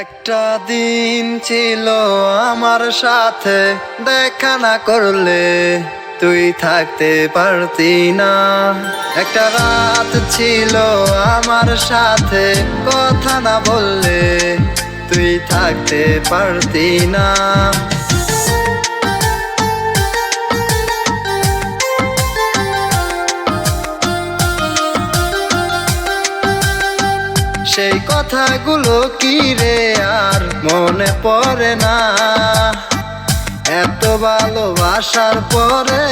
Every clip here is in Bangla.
একটা দিন ছিল আমার সাথে, দেখা না করলে তুই থাকতে পারতি না। একটা রাত ছিল আমার সাথে, কথা না বললে তুই থাকতে পারতি না। সেই কথাগুলো কি রে আর মনে পড়ে না? এত ভালোবাসার পরে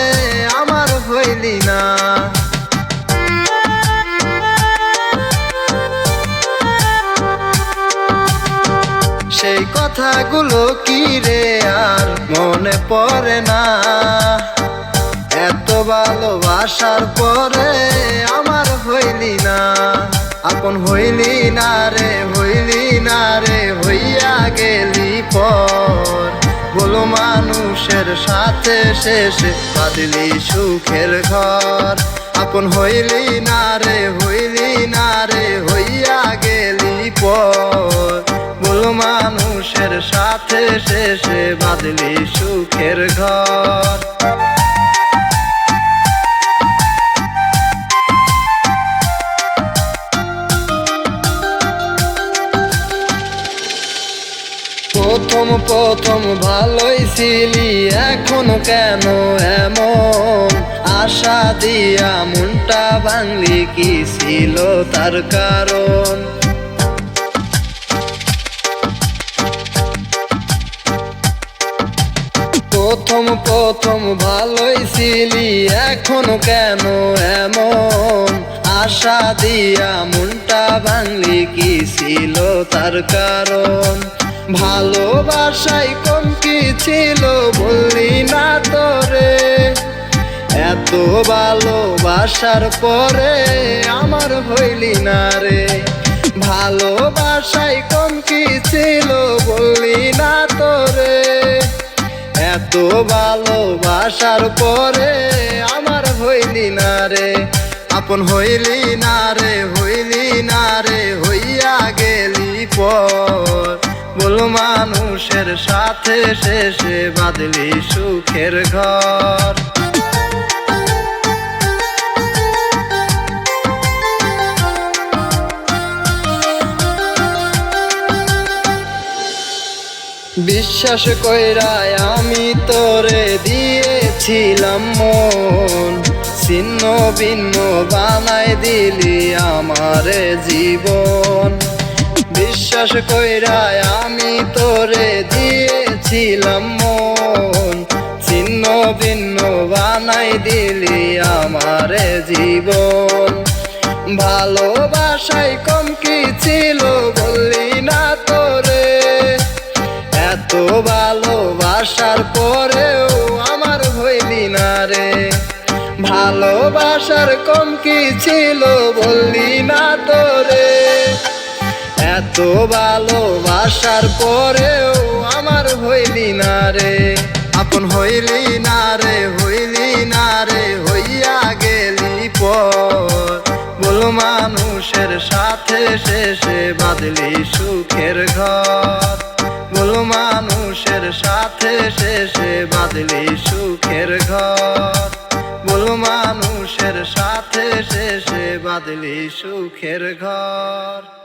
আমার হইলি না। সেই কথাগুলো কি রে আর মনে পড়ে না? এত ভালোবাসার পরে আমার হইলি না। আপন হইলি না রে, হইলি না রে, হইয়া গেলি পর। বলো মানুষের সাথে শেষে বাঁধলি সুখের ঘর। আপন হইলি না রে, হইলি না রে, হইয়া গেলি পর। বলো মানুষের সাথে শেষে বাঁধলি সুখের ঘর। প্রথম প্রথম ভালোই ছিলি, এখন কেন এমন? আশা দিয়া মনটা ভাঙলি, কি ছিল তার কারণ? প্রথম প্রথম ভালোই ছিলি, এখন কেন এমন? আশা দিয়া মনটা ভাঙলি, কি ছিল তার কারণ? ভালোবাসায় কম কি ছিল বললি না তোরে? এত ভালোবাসার পরে আমার হইলি না রে। ভালোবাসায় কম কি ছিল বললি না তোরে? এত ভালোবাসার পরে আমার হইলি না রে। আপন হইলি না রে, হইলি না রে, হইয়া গেলি পর। বলো মানুষের সাথে শেষে বাঁধলি সুখের ঘর। বিশ্বাস কইরা আমি তোরে দিয়েছিলাম মন, ছিন্ন ভিন্ন বানাই দিলি আমারে জীবন। বিশ্বাস কইরা আমি তোরে দিয়েছিলাম মন, ছিন্ন ভিন্ন বানাই দিলি আমারে জীবন। ভালোবাসায় কম কি ছিল বললি না তোরে? এত ভালোবাসার পরেও আমার হইলি না রে। ভালোবাসার কম কি ছিল বললি না তোরে? এত ভালোবাসার পরেও আমার হইলি না রে। আপন হইলি না রে, হইলি না রে, হইয়া গেলি পর। বলো মানুষের সাথে শেষে বাঁধলি সুখের ঘর। বলো মানুষের সাথে শেষে বাঁধলি সুখের ঘর। বলো মানুষের সাথে শেষে বাঁধলি সুখের ঘর।